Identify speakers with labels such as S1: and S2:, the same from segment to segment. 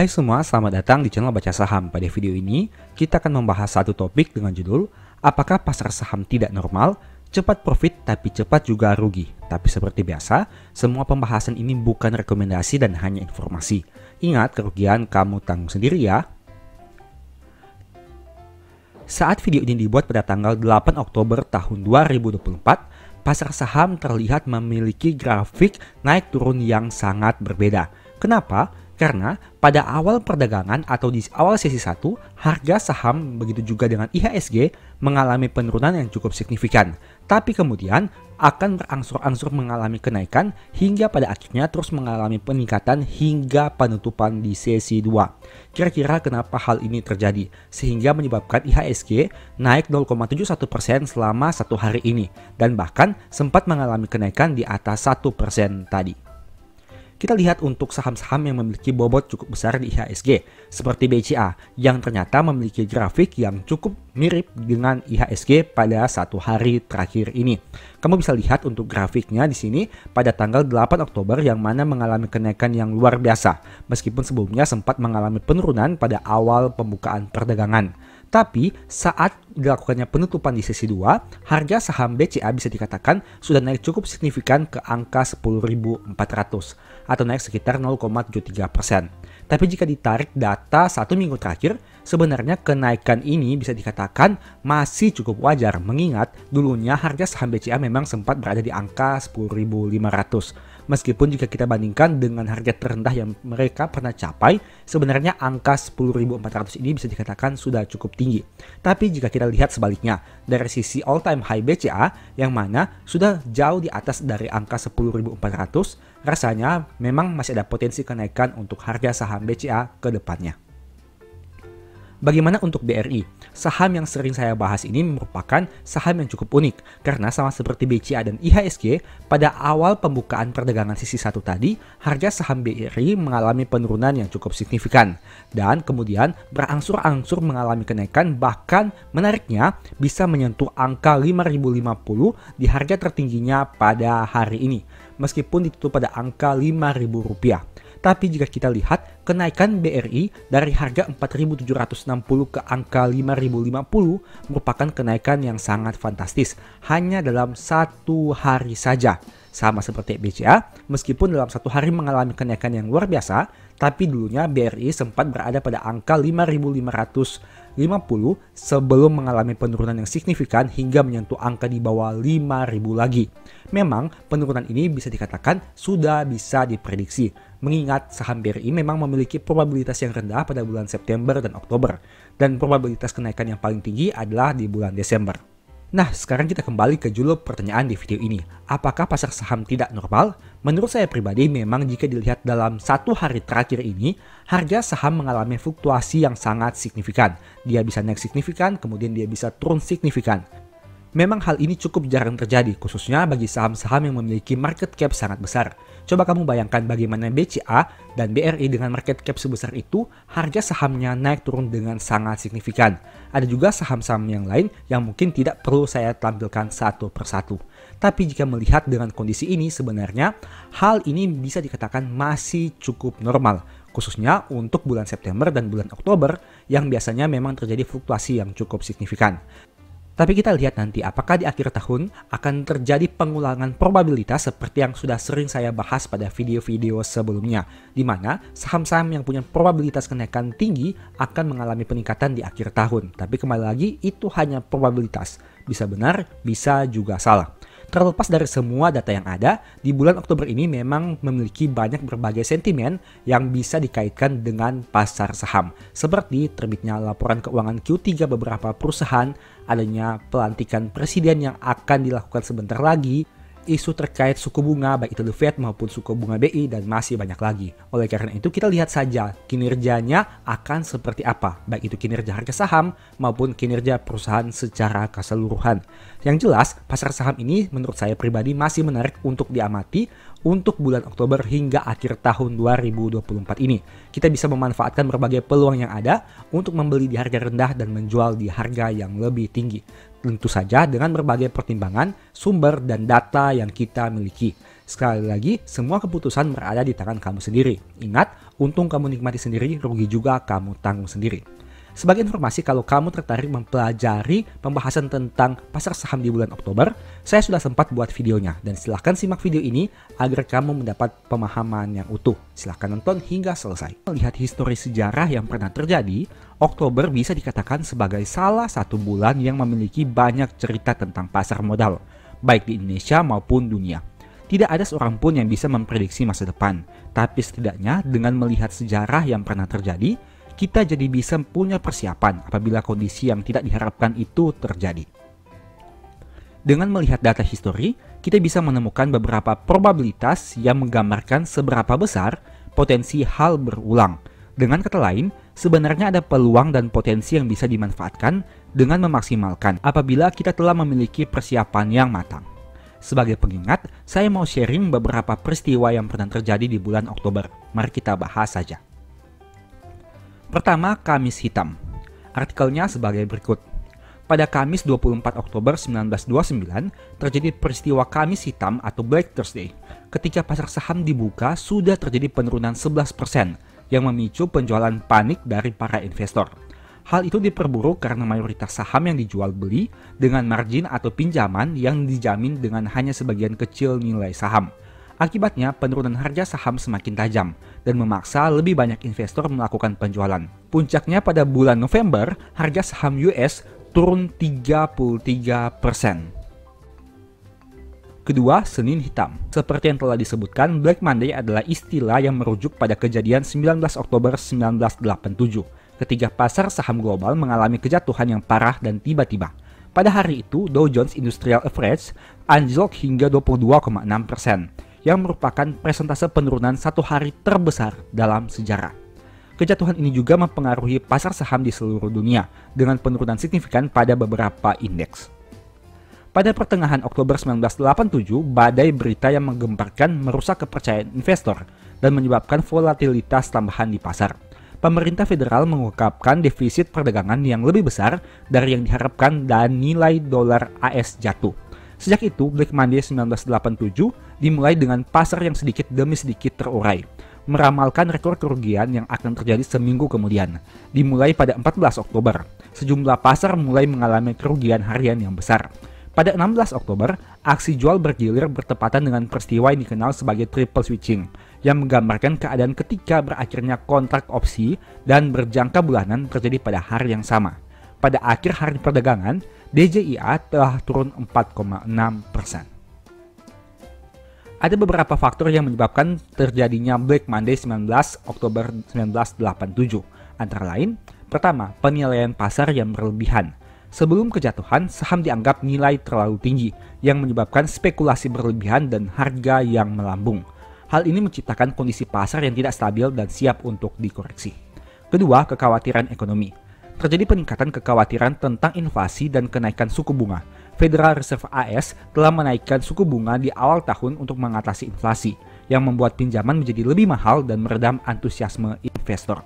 S1: Hai semua, selamat datang di channel Baca Saham. Pada video ini, kita akan membahas satu topik dengan judul, apakah pasar saham tidak normal, cepat profit tapi cepat juga rugi. Tapi seperti biasa, semua pembahasan ini bukan rekomendasi dan hanya informasi. Ingat, kerugian kamu tanggung sendiri ya. Saat video ini dibuat pada tanggal 8 Oktober tahun 2024, pasar saham terlihat memiliki grafik naik turun yang sangat berbeda. Kenapa? Karena pada awal perdagangan atau di awal sesi 1, harga saham begitu juga dengan IHSG mengalami penurunan yang cukup signifikan. Tapi kemudian akan berangsur-angsur mengalami kenaikan hingga pada akhirnya terus mengalami peningkatan hingga penutupan di sesi 2. Kira-kira kenapa hal ini terjadi? Sehingga menyebabkan IHSG naik 0,71% selama satu hari ini. Dan bahkan sempat mengalami kenaikan di atas 1% tadi. Kita lihat untuk saham-saham yang memiliki bobot cukup besar di IHSG, seperti BCA yang ternyata memiliki grafik yang cukup mirip dengan IHSG pada satu hari terakhir ini. Kamu bisa lihat untuk grafiknya di sini pada tanggal 8 Oktober yang mana mengalami kenaikan yang luar biasa, meskipun sebelumnya sempat mengalami penurunan pada awal pembukaan perdagangan. Tapi saat dilakukannya penutupan di sesi 2, harga saham BCA bisa dikatakan sudah naik cukup signifikan ke angka 10.400 atau naik sekitar 0,73%. Tapi jika ditarik data satu minggu terakhir, sebenarnya kenaikan ini bisa dikatakan masih cukup wajar mengingat dulunya harga saham BCA memang sempat berada di angka 10.500. Meskipun jika kita bandingkan dengan harga terendah yang mereka pernah capai, sebenarnya angka 10.400 ini bisa dikatakan sudah cukup tinggi. Tapi jika kita lihat sebaliknya, dari sisi all time high BCA yang mana sudah jauh di atas dari angka 10.400, rasanya memang masih ada potensi kenaikan untuk harga saham BCA ke depannya. Bagaimana untuk BRI? Saham yang sering saya bahas ini merupakan saham yang cukup unik karena sama seperti BCA dan IHSG, pada awal pembukaan perdagangan sesi 1 tadi, harga saham BRI mengalami penurunan yang cukup signifikan dan kemudian berangsur-angsur mengalami kenaikan, bahkan menariknya bisa menyentuh angka 5.050 di harga tertingginya pada hari ini meskipun ditutup pada angka Rp5.000. Tapi jika kita lihat kenaikan BRI dari harga 4.760 ke angka 5.050 merupakan kenaikan yang sangat fantastis hanya dalam satu hari saja. Sama seperti BCA, meskipun dalam satu hari mengalami kenaikan yang luar biasa, tapi dulunya BRI sempat berada pada angka 5.550 sebelum mengalami penurunan yang signifikan hingga menyentuh angka di bawah 5.000 lagi. Memang penurunan ini bisa dikatakan sudah bisa diprediksi, mengingat saham BRI memang memiliki probabilitas yang rendah pada bulan September dan Oktober, dan probabilitas kenaikan yang paling tinggi adalah di bulan Desember. Nah, sekarang kita kembali ke judul pertanyaan di video ini. Apakah pasar saham tidak normal? Menurut saya pribadi, memang jika dilihat dalam satu hari terakhir ini, harga saham mengalami fluktuasi yang sangat signifikan. Dia bisa naik signifikan, kemudian dia bisa turun signifikan. Memang hal ini cukup jarang terjadi, khususnya bagi saham-saham yang memiliki market cap sangat besar. Coba kamu bayangkan bagaimana BCA dan BRI dengan market cap sebesar itu, harga sahamnya naik turun dengan sangat signifikan. Ada juga saham-saham yang lain yang mungkin tidak perlu saya tampilkan satu persatu. Tapi jika melihat dengan kondisi ini, sebenarnya hal ini bisa dikatakan masih cukup normal. Khususnya untuk bulan September dan bulan Oktober yang biasanya memang terjadi fluktuasi yang cukup signifikan. Tapi kita lihat nanti apakah di akhir tahun akan terjadi pengulangan probabilitas seperti yang sudah sering saya bahas pada video-video sebelumnya, di mana saham-saham yang punya probabilitas kenaikan tinggi akan mengalami peningkatan di akhir tahun. Tapi kembali lagi, itu hanya probabilitas. Bisa benar, bisa juga salah. Terlepas dari semua data yang ada, di bulan Oktober ini memang memiliki banyak berbagai sentimen yang bisa dikaitkan dengan pasar saham. Seperti terbitnya laporan keuangan Q3 beberapa perusahaan, adanya pelantikan presiden yang akan dilakukan sebentar lagi, isu terkait suku bunga baik itu The Fed maupun suku bunga BI, dan masih banyak lagi. Oleh karena itu kita lihat saja kinerjanya akan seperti apa, baik itu kinerja harga saham maupun kinerja perusahaan secara keseluruhan. Yang jelas pasar saham ini menurut saya pribadi masih menarik untuk diamati untuk bulan Oktober hingga akhir tahun 2024 ini. Kita bisa memanfaatkan berbagai peluang yang ada untuk membeli di harga rendah dan menjual di harga yang lebih tinggi. Tentu saja dengan berbagai pertimbangan, sumber, dan data yang kita miliki. Sekali lagi, semua keputusan berada di tangan kamu sendiri. Ingat, Untung kamu nikmati sendiri, rugi juga kamu tanggung sendiri. Sebagai informasi, kalau kamu tertarik mempelajari pembahasan tentang pasar saham di bulan Oktober, saya sudah sempat buat videonya dan silahkan simak video ini agar kamu mendapat pemahaman yang utuh. Silahkan nonton hingga selesai. Melihat histori sejarah yang pernah terjadi, Oktober bisa dikatakan sebagai salah satu bulan yang memiliki banyak cerita tentang pasar modal, baik di Indonesia maupun dunia. Tidak ada seorang pun yang bisa memprediksi masa depan, tapi setidaknya dengan melihat sejarah yang pernah terjadi, kita jadi bisa punya persiapan apabila kondisi yang tidak diharapkan itu terjadi. Dengan melihat data histori, kita bisa menemukan beberapa probabilitas yang menggambarkan seberapa besar potensi hal berulang. Dengan kata lain, sebenarnya ada peluang dan potensi yang bisa dimanfaatkan dengan memaksimalkan apabila kita telah memiliki persiapan yang matang. Sebagai pengingat, saya mau sharing beberapa peristiwa yang pernah terjadi di bulan Oktober. Mari kita bahas saja. Pertama, Kamis Hitam. Artikelnya sebagai berikut. Pada Kamis 24 Oktober 1929, terjadi peristiwa Kamis Hitam atau Black Thursday. Ketika pasar saham dibuka, sudah terjadi penurunan 11% yang memicu penjualan panik dari para investor. Hal itu diperburuk karena mayoritas saham yang dijual beli dengan margin atau pinjaman yang dijamin dengan hanya sebagian kecil nilai saham. Akibatnya, penurunan harga saham semakin tajam dan memaksa lebih banyak investor melakukan penjualan. Puncaknya pada bulan November, harga saham US turun 33%. Kedua, Senin Hitam. Seperti yang telah disebutkan, Black Monday adalah istilah yang merujuk pada kejadian 19 Oktober 1987, ketika pasar saham global mengalami kejatuhan yang parah dan tiba-tiba. Pada hari itu, Dow Jones Industrial Average anjlok hingga 22,6%. Yang merupakan persentase penurunan satu hari terbesar dalam sejarah. Kejatuhan ini juga mempengaruhi pasar saham di seluruh dunia dengan penurunan signifikan pada beberapa indeks. Pada pertengahan Oktober 1987, badai berita yang menggemparkan merusak kepercayaan investor dan menyebabkan volatilitas tambahan di pasar. Pemerintah federal mengungkapkan defisit perdagangan yang lebih besar dari yang diharapkan dan nilai dolar AS jatuh. Sejak itu, Black Monday 1987 dimulai dengan pasar yang sedikit demi sedikit terurai, meramalkan rekor kerugian yang akan terjadi seminggu kemudian. Dimulai pada 14 Oktober, sejumlah pasar mulai mengalami kerugian harian yang besar. Pada 16 Oktober, aksi jual bergilir bertepatan dengan peristiwa yang dikenal sebagai triple switching, yang menggambarkan keadaan ketika berakhirnya kontrak opsi dan berjangka bulanan terjadi pada hari yang sama. Pada akhir hari perdagangan, DJIA telah turun 4,6%. Ada beberapa faktor yang menyebabkan terjadinya Black Monday 19 Oktober 1987. Antara lain, pertama, penilaian pasar yang berlebihan. Sebelum kejatuhan, saham dianggap nilai terlalu tinggi, yang menyebabkan spekulasi berlebihan dan harga yang melambung. Hal ini menciptakan kondisi pasar yang tidak stabil dan siap untuk dikoreksi. Kedua, kekhawatiran ekonomi. Terjadi peningkatan kekhawatiran tentang inflasi dan kenaikan suku bunga. Federal Reserve AS telah menaikkan suku bunga di awal tahun untuk mengatasi inflasi, yang membuat pinjaman menjadi lebih mahal dan meredam antusiasme investor.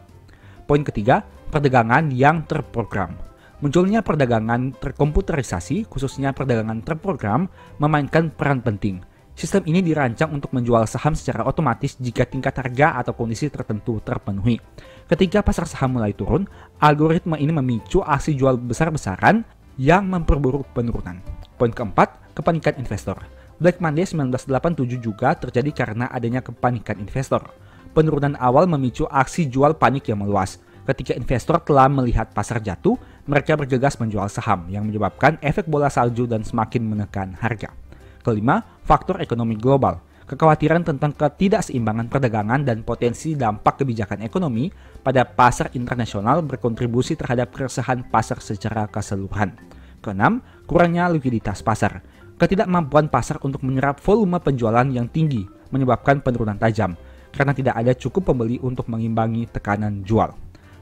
S1: Poin ketiga, perdagangan yang terprogram. Munculnya perdagangan terkomputerisasi, khususnya perdagangan terprogram, memainkan peran penting. Sistem ini dirancang untuk menjual saham secara otomatis jika tingkat harga atau kondisi tertentu terpenuhi. Ketika pasar saham mulai turun, algoritma ini memicu aksi jual besar-besaran yang memperburuk penurunan. Poin keempat, kepanikan investor. Black Monday 1987 juga terjadi karena adanya kepanikan investor. Penurunan awal memicu aksi jual panik yang meluas. Ketika investor telah melihat pasar jatuh, mereka bergegas menjual saham yang menyebabkan efek bola salju dan semakin menekan harga. Kelima, faktor ekonomi global. Kekhawatiran tentang ketidakseimbangan perdagangan dan potensi dampak kebijakan ekonomi pada pasar internasional berkontribusi terhadap keresahan pasar secara keseluruhan. Keenam, kurangnya likuiditas pasar. Ketidakmampuan pasar untuk menyerap volume penjualan yang tinggi menyebabkan penurunan tajam karena tidak ada cukup pembeli untuk mengimbangi tekanan jual.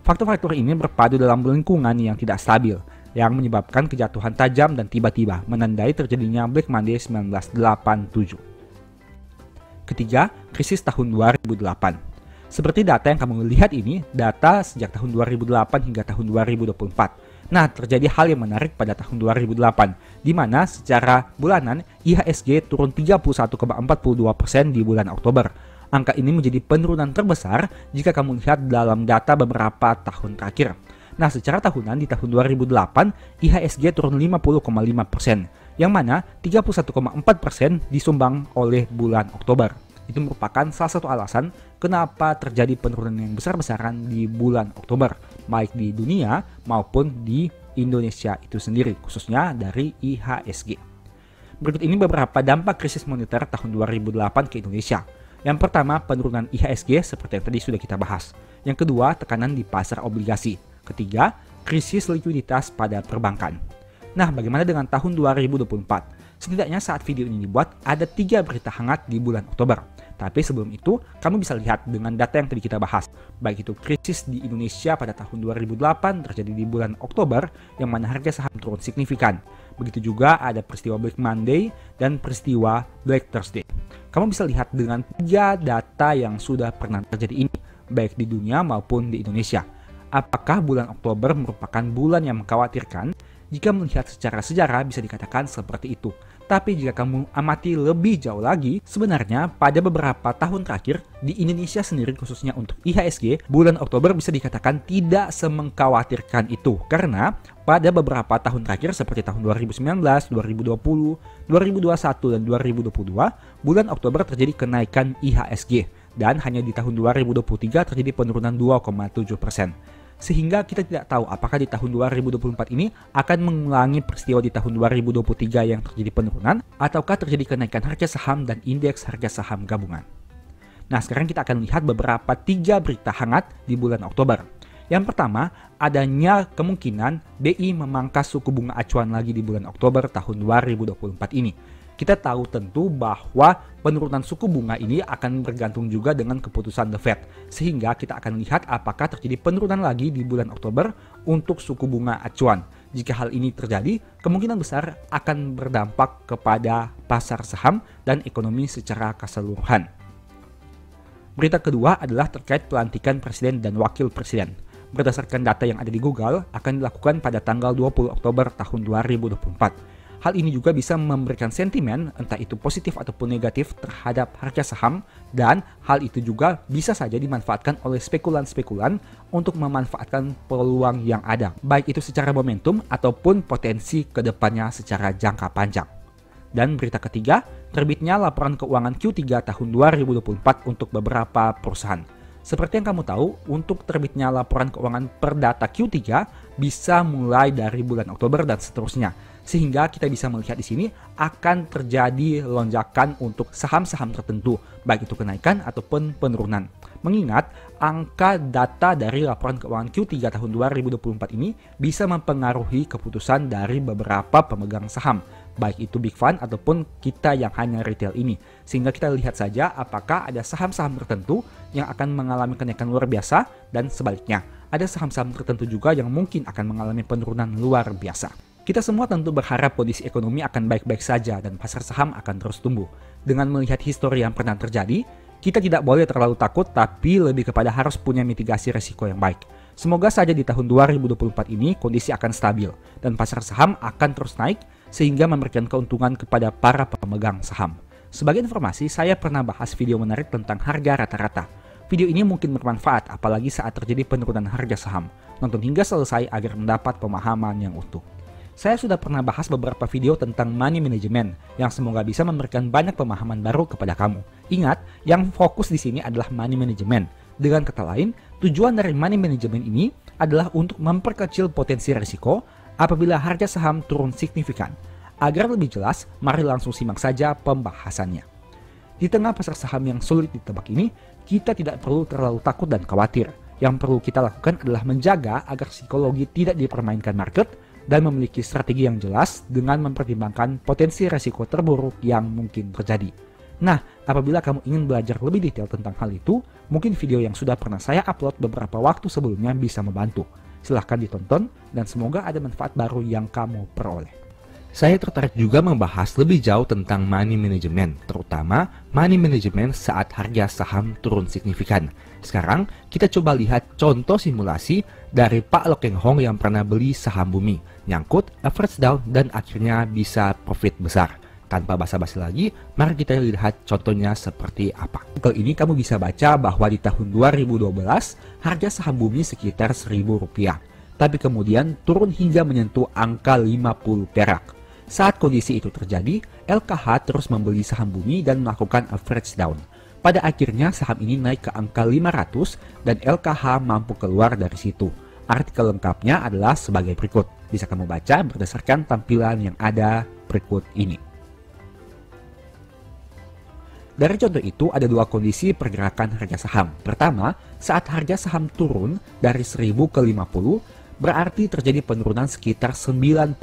S1: Faktor-faktor ini berpadu dalam lingkungan yang tidak stabil, yang menyebabkan kejatuhan tajam dan tiba-tiba menandai terjadinya Black Monday 1987. Ketiga, krisis tahun 2008. Seperti data yang kamu lihat ini, data sejak tahun 2008 hingga tahun 2024. Nah, terjadi hal yang menarik pada tahun 2008, di mana secara bulanan IHSG turun 31,42% di bulan Oktober. Angka ini menjadi penurunan terbesar jika kamu lihat dalam data beberapa tahun terakhir. Nah, secara tahunan di tahun 2008, IHSG turun 50,5%, yang mana 31,4% disumbang oleh bulan Oktober. Itu merupakan salah satu alasan kenapa terjadi penurunan yang besar-besaran di bulan Oktober, baik di dunia maupun di Indonesia itu sendiri, khususnya dari IHSG. Berikut ini beberapa dampak krisis moneter tahun 2008 ke Indonesia. Yang pertama, penurunan IHSG seperti yang tadi sudah kita bahas. Yang kedua, tekanan di pasar obligasi. Ketiga, krisis likuiditas pada perbankan. Nah, bagaimana dengan tahun 2024? Setidaknya saat video ini dibuat, ada 3 berita hangat di bulan Oktober. Tapi sebelum itu, kamu bisa lihat dengan data yang tadi kita bahas. Baik itu krisis di Indonesia pada tahun 2008 terjadi di bulan Oktober, yang mana harga saham turun signifikan. Begitu juga ada peristiwa Black Monday dan peristiwa Black Thursday. Kamu bisa lihat dengan 3 data yang sudah pernah terjadi ini, baik di dunia maupun di Indonesia. Apakah bulan Oktober merupakan bulan yang mengkhawatirkan? Jika melihat secara sejarah bisa dikatakan seperti itu. Tapi jika kamu amati lebih jauh lagi, sebenarnya pada beberapa tahun terakhir di Indonesia sendiri khususnya untuk IHSG, bulan Oktober bisa dikatakan tidak semengkhawatirkan itu. Karena pada beberapa tahun terakhir seperti tahun 2019, 2020, 2021, dan 2022, bulan Oktober terjadi kenaikan IHSG. Dan hanya di tahun 2023 terjadi penurunan 2,7%. Sehingga kita tidak tahu apakah di tahun 2024 ini akan mengulangi peristiwa di tahun 2023 yang terjadi penurunan, ataukah terjadi kenaikan harga saham dan indeks harga saham gabungan. Nah, sekarang kita akan lihat beberapa 3 berita hangat di bulan Oktober. Yang pertama, adanya kemungkinan BI memangkas suku bunga acuan lagi di bulan Oktober tahun 2024 ini. Kita tahu tentu bahwa penurunan suku bunga ini akan bergantung juga dengan keputusan The Fed. Sehingga kita akan lihat apakah terjadi penurunan lagi di bulan Oktober untuk suku bunga acuan. Jika hal ini terjadi, kemungkinan besar akan berdampak kepada pasar saham dan ekonomi secara keseluruhan. Berita kedua adalah terkait pelantikan presiden dan wakil presiden. Berdasarkan data yang ada di Google, akan dilakukan pada tanggal 20 Oktober tahun 2024. Hal ini juga bisa memberikan sentimen, entah itu positif ataupun negatif terhadap harga saham, dan hal itu juga bisa saja dimanfaatkan oleh spekulan-spekulan untuk memanfaatkan peluang yang ada, baik itu secara momentum ataupun potensi kedepannya secara jangka panjang. Dan berita ketiga, terbitnya laporan keuangan Q3 tahun 2024 untuk beberapa perusahaan. Seperti yang kamu tahu, untuk terbitnya laporan keuangan per data Q3 bisa mulai dari bulan Oktober dan seterusnya. Sehingga kita bisa melihat di sini akan terjadi lonjakan untuk saham-saham tertentu, baik itu kenaikan ataupun penurunan. Mengingat angka data dari laporan keuangan Q3 tahun 2024 ini bisa mempengaruhi keputusan dari beberapa pemegang saham, baik itu big fund ataupun kita yang hanya retail ini. Sehingga kita lihat saja apakah ada saham-saham tertentu yang akan mengalami kenaikan luar biasa dan sebaliknya. Ada saham-saham tertentu juga yang mungkin akan mengalami penurunan luar biasa. Kita semua tentu berharap kondisi ekonomi akan baik-baik saja dan pasar saham akan terus tumbuh. Dengan melihat histori yang pernah terjadi, kita tidak boleh terlalu takut tapi lebih kepada harus punya mitigasi resiko yang baik. Semoga saja di tahun 2024 ini kondisi akan stabil dan pasar saham akan terus naik sehingga memberikan keuntungan kepada para pemegang saham. Sebagai informasi, saya pernah bahas video menarik tentang harga rata-rata. Video ini mungkin bermanfaat apalagi saat terjadi penurunan harga saham. Nonton hingga selesai agar mendapat pemahaman yang utuh. Saya sudah pernah bahas beberapa video tentang money management yang semoga bisa memberikan banyak pemahaman baru kepada kamu. Ingat, yang fokus di sini adalah money management. Dengan kata lain, tujuan dari money management ini adalah untuk memperkecil potensi risiko apabila harga saham turun signifikan. Agar lebih jelas, mari langsung simak saja pembahasannya. Di tengah pasar saham yang sulit ditebak ini, kita tidak perlu terlalu takut dan khawatir. Yang perlu kita lakukan adalah menjaga agar psikologi tidak dipermainkan market dan memiliki strategi yang jelas dengan mempertimbangkan potensi resiko terburuk yang mungkin terjadi. Nah, apabila kamu ingin belajar lebih detail tentang hal itu, mungkin video yang sudah pernah saya upload beberapa waktu sebelumnya bisa membantu. Silahkan ditonton dan semoga ada manfaat baru yang kamu peroleh. Saya tertarik juga membahas lebih jauh tentang money management, terutama money management saat harga saham turun signifikan. Sekarang kita coba lihat contoh simulasi dari Pak Lokeng Hong yang pernah beli saham Bumi, nyangkut, average down, dan akhirnya bisa profit besar. tanpa basa-basi lagi, mari kita lihat contohnya seperti apa. Artikel ini kamu bisa baca bahwa di tahun 2012 harga saham bumi sekitar Rp1.000, tapi kemudian turun hingga menyentuh angka 50 perak. Saat kondisi itu terjadi, LKH terus membeli saham bumi dan melakukan average down. Pada akhirnya saham ini naik ke angka 500 dan LKH mampu keluar dari situ. Artikel lengkapnya adalah sebagai berikut. Bisa kamu baca berdasarkan tampilan yang ada berikut ini. Dari contoh itu ada dua kondisi pergerakan harga saham. Pertama, saat harga saham turun dari 1000 ke 50, berarti terjadi penurunan sekitar 95%.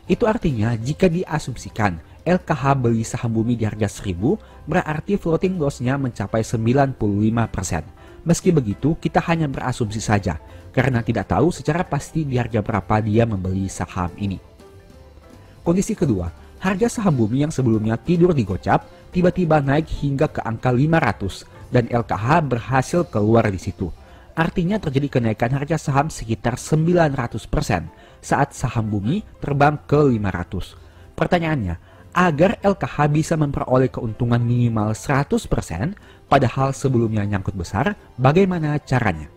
S1: Itu artinya jika diasumsikan LKH beli saham bumi di harga 1000, berarti floating loss-nya mencapai 95%. Meski begitu, kita hanya berasumsi saja, karena tidak tahu secara pasti di harga berapa dia membeli saham ini. Kondisi kedua, harga saham bumi yang sebelumnya tidur digocap, tiba-tiba naik hingga ke angka 500 dan LKH berhasil keluar di situ. Artinya terjadi kenaikan harga saham sekitar 900% saat saham bumi terbang ke 500. Pertanyaannya, agar LKH bisa memperoleh keuntungan minimal 100%, padahal sebelumnya nyangkut besar, bagaimana caranya?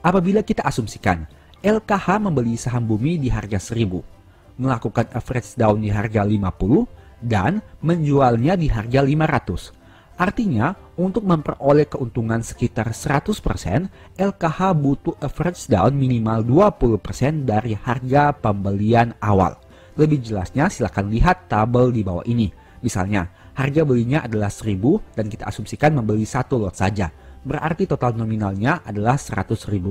S1: Apabila kita asumsikan LKH membeli saham bumi di harga 1000, melakukan average down di harga 50, dan menjualnya di harga 500. Artinya, untuk memperoleh keuntungan sekitar 100%, LKH butuh average down minimal 20% dari harga pembelian awal. Lebih jelasnya silakan lihat tabel di bawah ini. Misalnya, harga belinya adalah 1000 dan kita asumsikan membeli satu lot saja. Berarti total nominalnya adalah Rp100.000.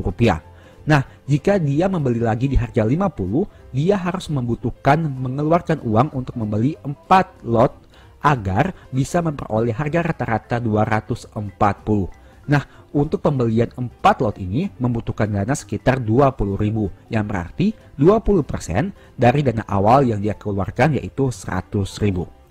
S1: Nah, jika dia membeli lagi di harga 50, dia harus membutuhkan mengeluarkan uang untuk membeli 4 lot agar bisa memperoleh harga rata-rata 240. Nah, untuk pembelian 4 lot ini membutuhkan dana sekitar 20.000, yang berarti 20% dari dana awal yang dia keluarkan yaitu 100.000.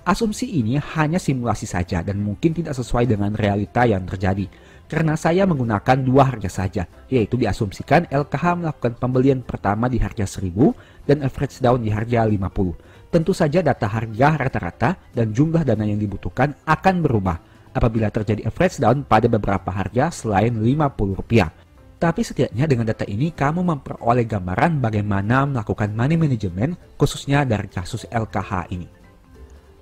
S1: Asumsi ini hanya simulasi saja dan mungkin tidak sesuai dengan realita yang terjadi. Karena saya menggunakan dua harga saja, yaitu diasumsikan LKH melakukan pembelian pertama di harga 1000 dan average down di harga 50. Tentu saja data harga rata-rata dan jumlah dana yang dibutuhkan akan berubah apabila terjadi average down pada beberapa harga selain Rp50. Tapi setidaknya dengan data ini kamu memperoleh gambaran bagaimana melakukan money management khususnya dari kasus LKH ini.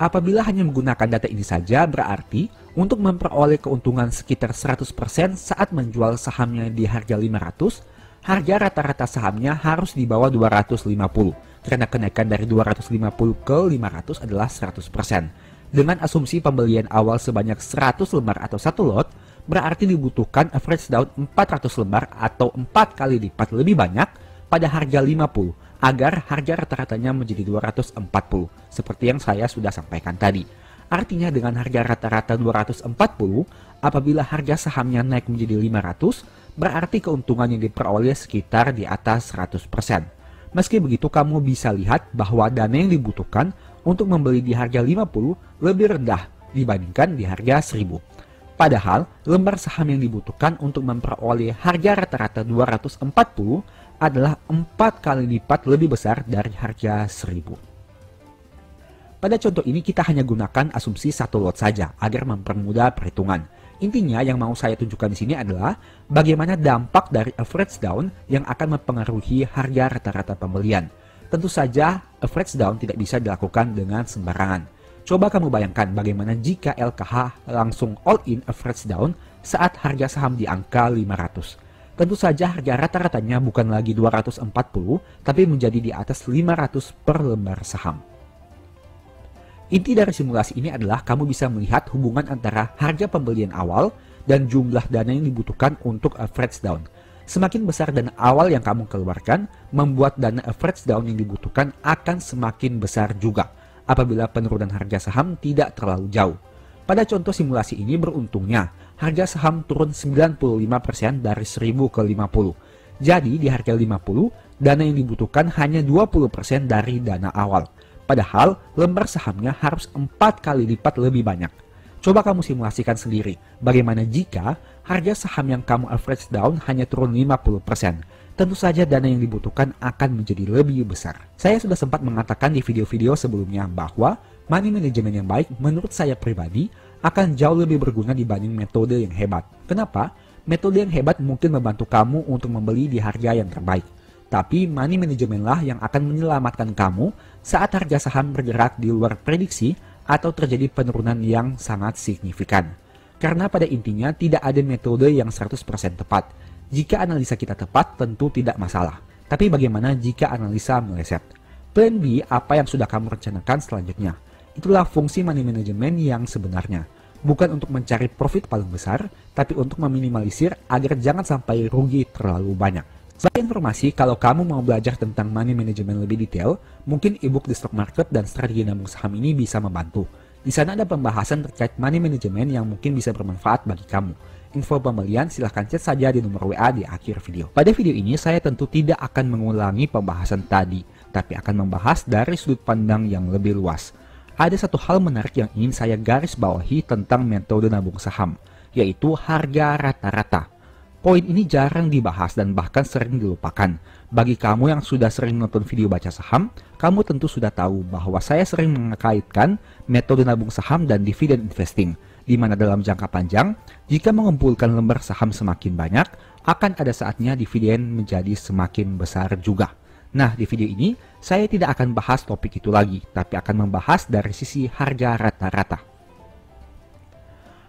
S1: Apabila hanya menggunakan data ini saja, berarti untuk memperoleh keuntungan sekitar 100% saat menjual sahamnya di harga 500, harga rata-rata sahamnya harus di bawah 250, karena kenaikan dari 250 ke 500 adalah 100%. Dengan asumsi pembelian awal sebanyak 100 lembar atau 1 lot, berarti dibutuhkan average down 400 lembar atau 4 kali lipat lebih banyak pada harga 50, agar harga rata-ratanya menjadi 240, seperti yang saya sudah sampaikan tadi. Artinya dengan harga rata-rata 240, apabila harga sahamnya naik menjadi 500, berarti keuntungan yang diperoleh sekitar di atas 100%. Meski begitu, kamu bisa lihat bahwa dana yang dibutuhkan untuk membeli di harga 50 lebih rendah dibandingkan di harga 1000. Padahal, lembar saham yang dibutuhkan untuk memperoleh harga rata-rata 240 adalah 4 kali lipat lebih besar dari harga 1000. Pada contoh ini kita hanya gunakan asumsi satu lot saja agar mempermudah perhitungan. Intinya yang mau saya tunjukkan di sini adalah bagaimana dampak dari average down yang akan mempengaruhi harga rata-rata pembelian. Tentu saja average down tidak bisa dilakukan dengan sembarangan. Coba kamu bayangkan bagaimana jika LKH langsung all in average down saat harga saham di angka 500. Tentu saja harga rata-ratanya bukan lagi 240, tapi menjadi di atas 500 per lembar saham. Inti dari simulasi ini adalah kamu bisa melihat hubungan antara harga pembelian awal dan jumlah dana yang dibutuhkan untuk average down. Semakin besar dana awal yang kamu keluarkan, membuat dana average down yang dibutuhkan akan semakin besar juga apabila penurunan harga saham tidak terlalu jauh. Pada contoh simulasi ini beruntungnya, harga saham turun 95% dari 1000 ke 50. Jadi di harga 50, dana yang dibutuhkan hanya 20% dari dana awal. Padahal lembar sahamnya harus 4 kali lipat lebih banyak. Coba kamu simulasikan sendiri, bagaimana jika harga saham yang kamu average down hanya turun 50%. tentu saja dana yang dibutuhkan akan menjadi lebih besar. Saya sudah sempat mengatakan di video-video sebelumnya bahwa money management yang baik menurut saya pribadi akan jauh lebih berguna dibanding metode yang hebat. Kenapa? Metode yang hebat mungkin membantu kamu untuk membeli di harga yang terbaik. Tapi money management lah yang akan menyelamatkan kamu saat harga saham bergerak di luar prediksi atau terjadi penurunan yang sangat signifikan. Karena pada intinya tidak ada metode yang 100% tepat. Jika analisa kita tepat tentu tidak masalah. Tapi bagaimana jika analisa meleset? Plan B apa yang sudah kamu rencanakan selanjutnya? Itulah fungsi money management yang sebenarnya. Bukan untuk mencari profit paling besar, tapi untuk meminimalisir agar jangan sampai rugi terlalu banyak. Sebagai informasi, kalau kamu mau belajar tentang money management lebih detail, mungkin ebook The Stock Market dan strategi nabung saham ini bisa membantu. Di sana ada pembahasan terkait money management yang mungkin bisa bermanfaat bagi kamu. Info pembelian silahkan chat saja di nomor WA di akhir video. Pada video ini saya tentu tidak akan mengulangi pembahasan tadi, tapi akan membahas dari sudut pandang yang lebih luas. Ada satu hal menarik yang ingin saya garis bawahi tentang metode nabung saham, yaitu harga rata-rata. Poin ini jarang dibahas dan bahkan sering dilupakan. Bagi kamu yang sudah sering nonton video baca saham, kamu tentu sudah tahu bahwa saya sering mengkaitkan metode nabung saham dan dividen investing, di mana dalam jangka panjang, jika mengumpulkan lembar saham semakin banyak, akan ada saatnya dividen menjadi semakin besar juga. Nah, di video ini, saya tidak akan bahas topik itu lagi, tapi akan membahas dari sisi harga rata-rata.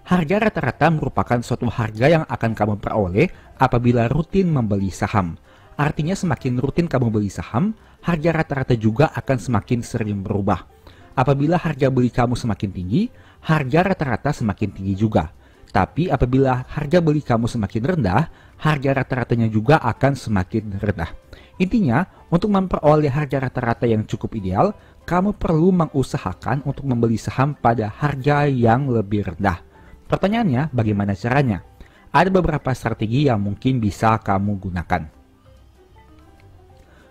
S1: Harga rata-rata merupakan suatu harga yang akan kamu peroleh apabila rutin membeli saham. Artinya semakin rutin kamu beli saham, harga rata-rata juga akan semakin sering berubah. Apabila harga beli kamu semakin tinggi, harga rata-rata semakin tinggi juga. Tapi apabila harga beli kamu semakin rendah, harga rata-ratanya juga akan semakin rendah. Intinya, untuk memperoleh harga rata-rata yang cukup ideal, kamu perlu mengusahakan untuk membeli saham pada harga yang lebih rendah. Pertanyaannya, bagaimana caranya? Ada beberapa strategi yang mungkin bisa kamu gunakan.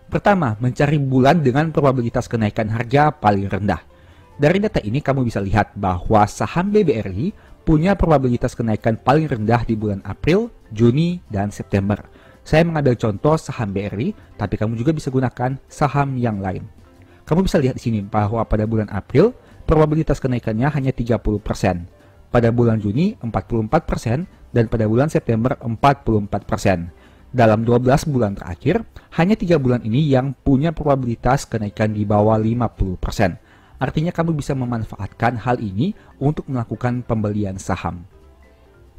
S1: Pertama, mencari bulan dengan probabilitas kenaikan harga paling rendah. Dari data ini kamu bisa lihat bahwa saham BBRI punya probabilitas kenaikan paling rendah di bulan April, Juni, dan September. Saya mengambil contoh saham BRI, tapi kamu juga bisa gunakan saham yang lain. Kamu bisa lihat di sini bahwa pada bulan April, probabilitas kenaikannya hanya 30%. Pada bulan Juni 44% dan pada bulan September 44%. Dalam 12 bulan terakhir, hanya 3 bulan ini yang punya probabilitas kenaikan di bawah 50%. Artinya kamu bisa memanfaatkan hal ini untuk melakukan pembelian saham.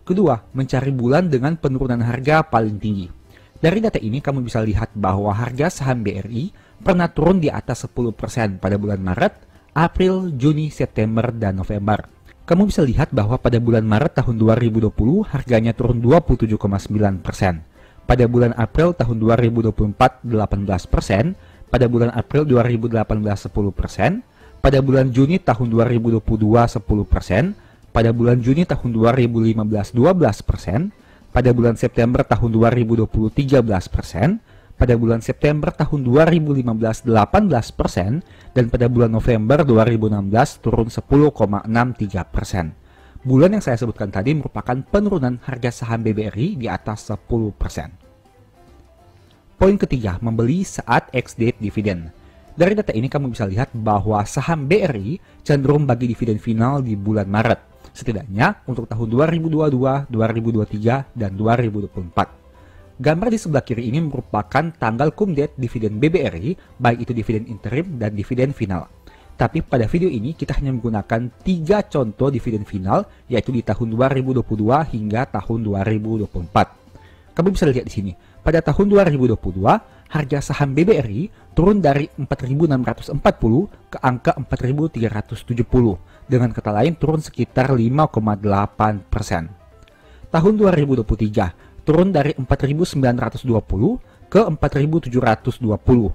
S1: Kedua, mencari bulan dengan penurunan harga paling tinggi. Dari data ini kamu bisa lihat bahwa harga saham BRI pernah turun di atas 10% pada bulan Maret, April, Juni, September, dan November. Kamu bisa lihat bahwa pada bulan Maret tahun 2020 harganya turun 27,9%. Pada bulan April tahun 2024 18%, pada bulan April 2018 10%, pada bulan Juni tahun 2022 10%, pada bulan Juni tahun 2015 12%, pada bulan September tahun 2020 13%, pada bulan September tahun 2015 18%, dan pada bulan November 2016 turun 10,63%. Bulan yang saya sebutkan tadi merupakan penurunan harga saham BBRI di atas 10%. Poin ketiga, membeli saat ex-date dividen. Dari data ini kamu bisa lihat bahwa saham BRI cenderung bagi dividen final di bulan Maret, setidaknya untuk tahun 2022, 2023, dan 2024. Gambar di sebelah kiri ini merupakan tanggal cum date dividen BBRI, baik itu dividen interim dan dividen final. Tapi pada video ini kita hanya menggunakan 3 contoh dividen final, yaitu di tahun 2022 hingga tahun 2024. Kamu bisa lihat di sini, pada tahun 2022, harga saham BBRI turun dari 4.640 ke angka 4.370, dengan kata lain turun sekitar 5,8%. Tahun 2023, turun dari 4.920 ke 4.720,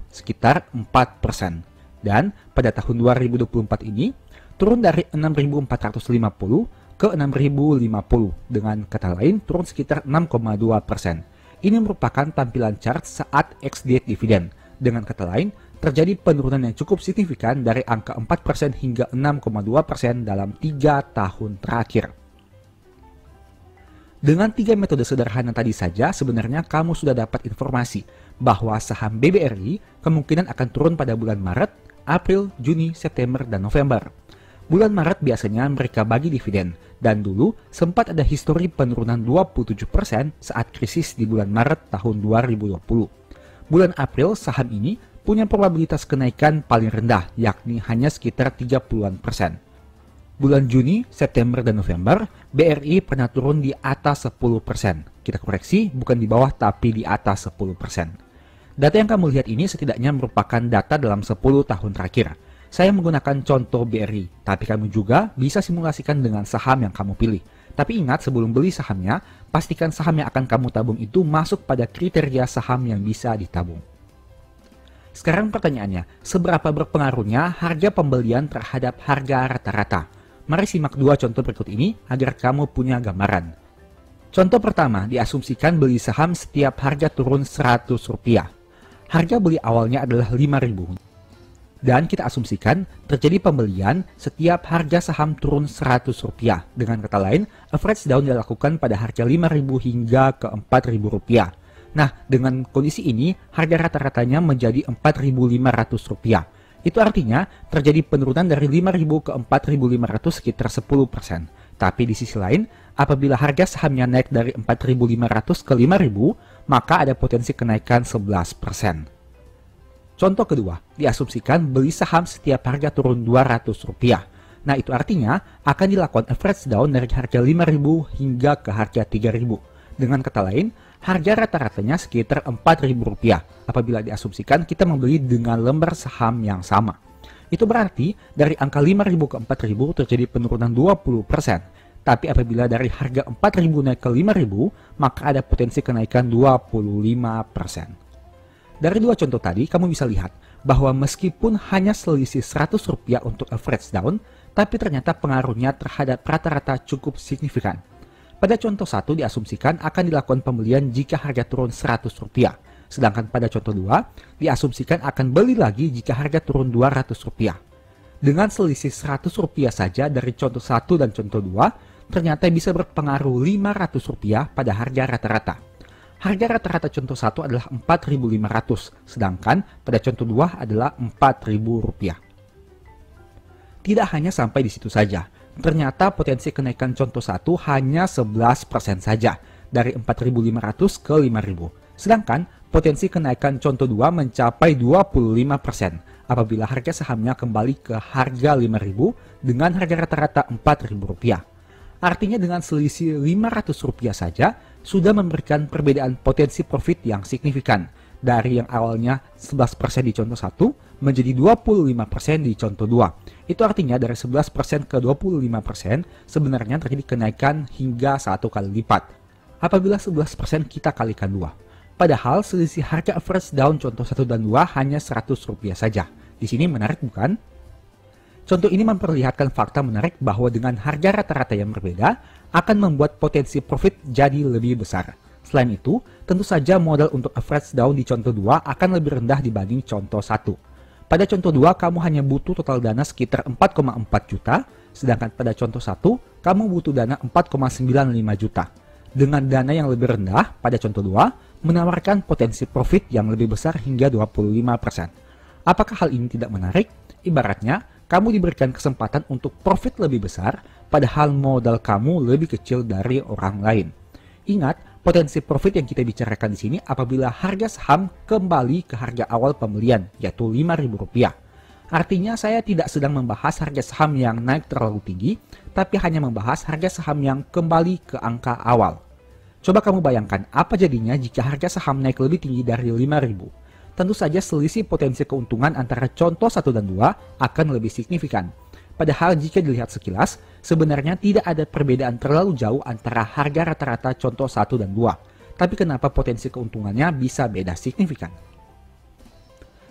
S1: sekitar 4%. Dan pada tahun 2024 ini, turun dari 6.450 ke 6.050, dengan kata lain turun sekitar 6,2%. Ini merupakan tampilan chart saat ex-date dividen. Dengan kata lain, terjadi penurunan yang cukup signifikan dari angka 4% hingga 6,2% dalam 3 tahun terakhir. Dengan 3 metode sederhana tadi saja, sebenarnya kamu sudah dapat informasi bahwa saham BBRI kemungkinan akan turun pada bulan Maret, April, Juni, September, dan November. Bulan Maret biasanya mereka bagi dividen, dan dulu sempat ada histori penurunan 27% saat krisis di bulan Maret tahun 2020. Bulan April saham ini punya probabilitas kenaikan paling rendah, yakni hanya sekitar 30-an%. Bulan Juni, September, dan November, BRI pernah turun di atas 10%. Kita koreksi, bukan di bawah tapi di atas 10%. Data yang kamu lihat ini setidaknya merupakan data dalam 10 tahun terakhir. Saya menggunakan contoh BRI, tapi kamu juga bisa simulasikan dengan saham yang kamu pilih. Tapi ingat, sebelum beli sahamnya, pastikan saham yang akan kamu tabung itu masuk pada kriteria saham yang bisa ditabung. Sekarang pertanyaannya, seberapa berpengaruhnya harga pembelian terhadap harga rata-rata? Mari simak dua contoh berikut ini agar kamu punya gambaran. Contoh pertama, diasumsikan beli saham setiap harga turun Rp100. Harga beli awalnya adalah Rp5.000. Dan kita asumsikan terjadi pembelian setiap harga saham turun Rp100. Dengan kata lain, average down dilakukan pada harga Rp5.000 hingga ke Rp4.000. Nah, dengan kondisi ini, harga rata-ratanya menjadi Rp4.500. Itu artinya terjadi penurunan dari Rp5.000 ke Rp4.500 sekitar 10%. Tapi di sisi lain, apabila harga sahamnya naik dari Rp4.500 ke Rp5.000, maka ada potensi kenaikan 11%. Contoh kedua, diasumsikan beli saham setiap harga turun Rp200. Nah, itu artinya akan dilakukan average down dari harga Rp5.000 hingga ke harga Rp3.000. Dengan kata lain, harga rata-ratanya sekitar Rp4.000 apabila diasumsikan kita membeli dengan lembar saham yang sama. Itu berarti dari angka Rp5.000 ke Rp4.000 terjadi penurunan 20%. Tapi apabila dari harga Rp4.000 naik ke Rp5.000, maka ada potensi kenaikan 25%. Dari dua contoh tadi, kamu bisa lihat bahwa meskipun hanya selisih Rp100 untuk average down, tapi ternyata pengaruhnya terhadap rata-rata cukup signifikan. Pada contoh 1 diasumsikan akan dilakukan pembelian jika harga turun Rp100. Sedangkan pada contoh 2, diasumsikan akan beli lagi jika harga turun Rp200. Dengan selisih Rp100 saja dari contoh 1 dan contoh 2, ternyata bisa berpengaruh Rp500 pada harga rata-rata. Harga rata-rata contoh 1 adalah Rp4.500, sedangkan pada contoh 2 adalah Rp4.000. Tidak hanya sampai di situ saja, ternyata potensi kenaikan contoh 1 hanya 11% saja, dari Rp4.500 ke Rp5.000. Sedangkan potensi kenaikan contoh 2 mencapai 25% apabila harga sahamnya kembali ke harga Rp5.000 dengan harga rata-rata Rp4.000. Artinya dengan selisih Rp500 saja sudah memberikan perbedaan potensi profit yang signifikan dari yang awalnya 11% di contoh 1 menjadi 25% di contoh 2. Itu artinya dari 11% ke 25% sebenarnya terjadi kenaikan hingga 1 kali lipat. Apabila 11% kita kalikan 2. Padahal selisih harga average down contoh 1 dan 2 hanya Rp100 saja. Di sini menarik bukan? Contoh ini memperlihatkan fakta menarik bahwa dengan harga rata-rata yang berbeda akan membuat potensi profit jadi lebih besar. Selain itu, tentu saja modal untuk average down di contoh 2 akan lebih rendah dibanding contoh 1. Pada contoh 2, kamu hanya butuh total dana sekitar 4,4 juta, sedangkan pada contoh 1, kamu butuh dana 4,95 juta. Dengan dana yang lebih rendah pada contoh 2, menawarkan potensi profit yang lebih besar hingga 25%. Apakah hal ini tidak menarik? Ibaratnya, kamu diberikan kesempatan untuk profit lebih besar, padahal modal kamu lebih kecil dari orang lain. Ingat, potensi profit yang kita bicarakan di sini apabila harga saham kembali ke harga awal pembelian, yaitu Rp5.000. Artinya saya tidak sedang membahas harga saham yang naik terlalu tinggi, tapi hanya membahas harga saham yang kembali ke angka awal. Coba kamu bayangkan apa jadinya jika harga saham naik lebih tinggi dari Rp5.000. Tentu saja selisih potensi keuntungan antara contoh 1 dan 2 akan lebih signifikan. Padahal jika dilihat sekilas, sebenarnya tidak ada perbedaan terlalu jauh antara harga rata-rata contoh 1 dan 2. Tapi kenapa potensi keuntungannya bisa beda signifikan?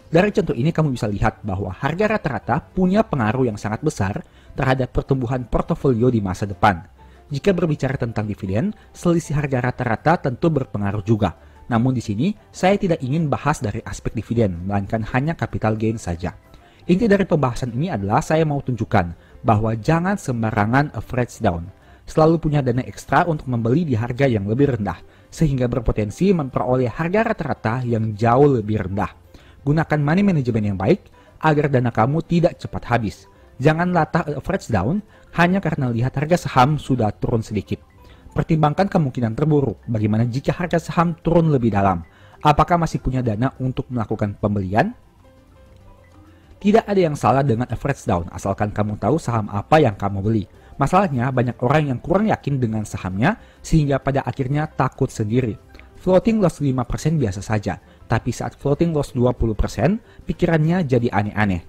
S1: Dari contoh ini kamu bisa lihat bahwa harga rata-rata punya pengaruh yang sangat besar terhadap pertumbuhan portofolio di masa depan. Jika berbicara tentang dividen, selisih harga rata-rata tentu berpengaruh juga. Namun di sini, saya tidak ingin bahas dari aspek dividen, melainkan hanya capital gain saja. Inti dari pembahasan ini adalah saya mau tunjukkan bahwa jangan sembarangan average down. Selalu punya dana ekstra untuk membeli di harga yang lebih rendah. sehingga berpotensi memperoleh harga rata-rata yang jauh lebih rendah. Gunakan money management yang baik agar dana kamu tidak cepat habis. Jangan latah average down hanya karena lihat harga saham sudah turun sedikit. Pertimbangkan kemungkinan terburuk. Bagaimana jika harga saham turun lebih dalam? Apakah masih punya dana untuk melakukan pembelian? Tidak ada yang salah dengan average down, asalkan kamu tahu saham apa yang kamu beli. Masalahnya, banyak orang yang kurang yakin dengan sahamnya, sehingga pada akhirnya takut sendiri. Floating loss 5% biasa saja, tapi saat floating loss 20%, pikirannya jadi aneh-aneh.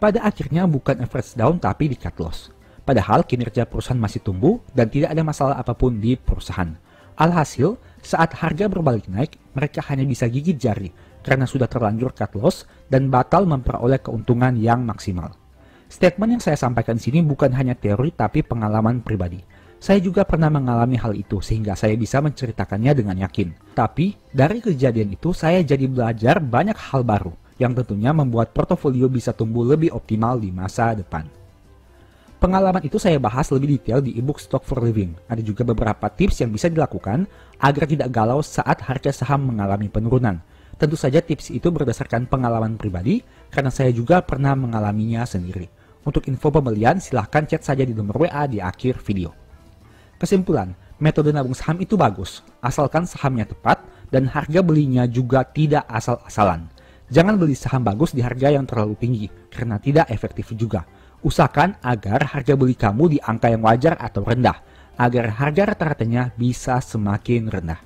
S1: Pada akhirnya bukan average down tapi di cut loss. Padahal kinerja perusahaan masih tumbuh dan tidak ada masalah apapun di perusahaan. Alhasil, saat harga berbalik naik, mereka hanya bisa gigit jari karena sudah terlanjur cut loss dan batal memperoleh keuntungan yang maksimal. Statement yang saya sampaikan di sini bukan hanya teori tapi pengalaman pribadi. Saya juga pernah mengalami hal itu sehingga saya bisa menceritakannya dengan yakin. Tapi dari kejadian itu saya jadi belajar banyak hal baru yang tentunya membuat portofolio bisa tumbuh lebih optimal di masa depan. Pengalaman itu saya bahas lebih detail di ebook Stock for Living. Ada juga beberapa tips yang bisa dilakukan agar tidak galau saat harga saham mengalami penurunan. Tentu saja tips itu berdasarkan pengalaman pribadi karena saya juga pernah mengalaminya sendiri. Untuk info pembelian silahkan chat saja di nomor WA di akhir video. Kesimpulan, metode nabung saham itu bagus, asalkan sahamnya tepat dan harga belinya juga tidak asal-asalan. Jangan beli saham bagus di harga yang terlalu tinggi karena tidak efektif juga. Usahakan agar harga beli kamu di angka yang wajar atau rendah, agar harga rata-ratanya bisa semakin rendah.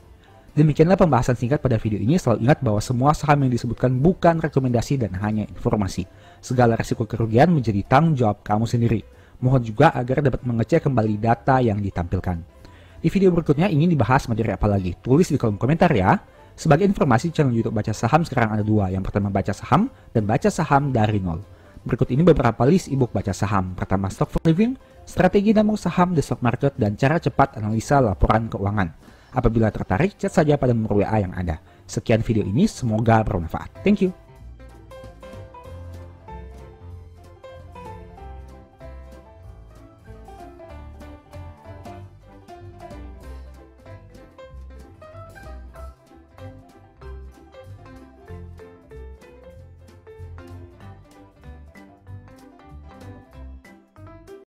S1: Demikianlah pembahasan singkat pada video ini. Selalu ingat bahwa semua saham yang disebutkan bukan rekomendasi dan hanya informasi. Segala resiko kerugian menjadi tanggung jawab kamu sendiri. Mohon juga agar dapat mengecek kembali data yang ditampilkan. Di video berikutnya ingin dibahas materi apa lagi? Tulis di kolom komentar ya. Sebagai informasi, channel YouTube Baca Saham sekarang ada dua. Yang pertama Baca Saham dan Baca Saham dari nol. Berikut ini beberapa list ebook Baca Saham. Pertama, Stock for Living, Strategi Nabung Saham, The Stock Market, dan Cara Cepat Analisa Laporan Keuangan. Apabila tertarik, chat saja pada nomor WA yang ada. Sekian video ini, semoga bermanfaat. Thank you.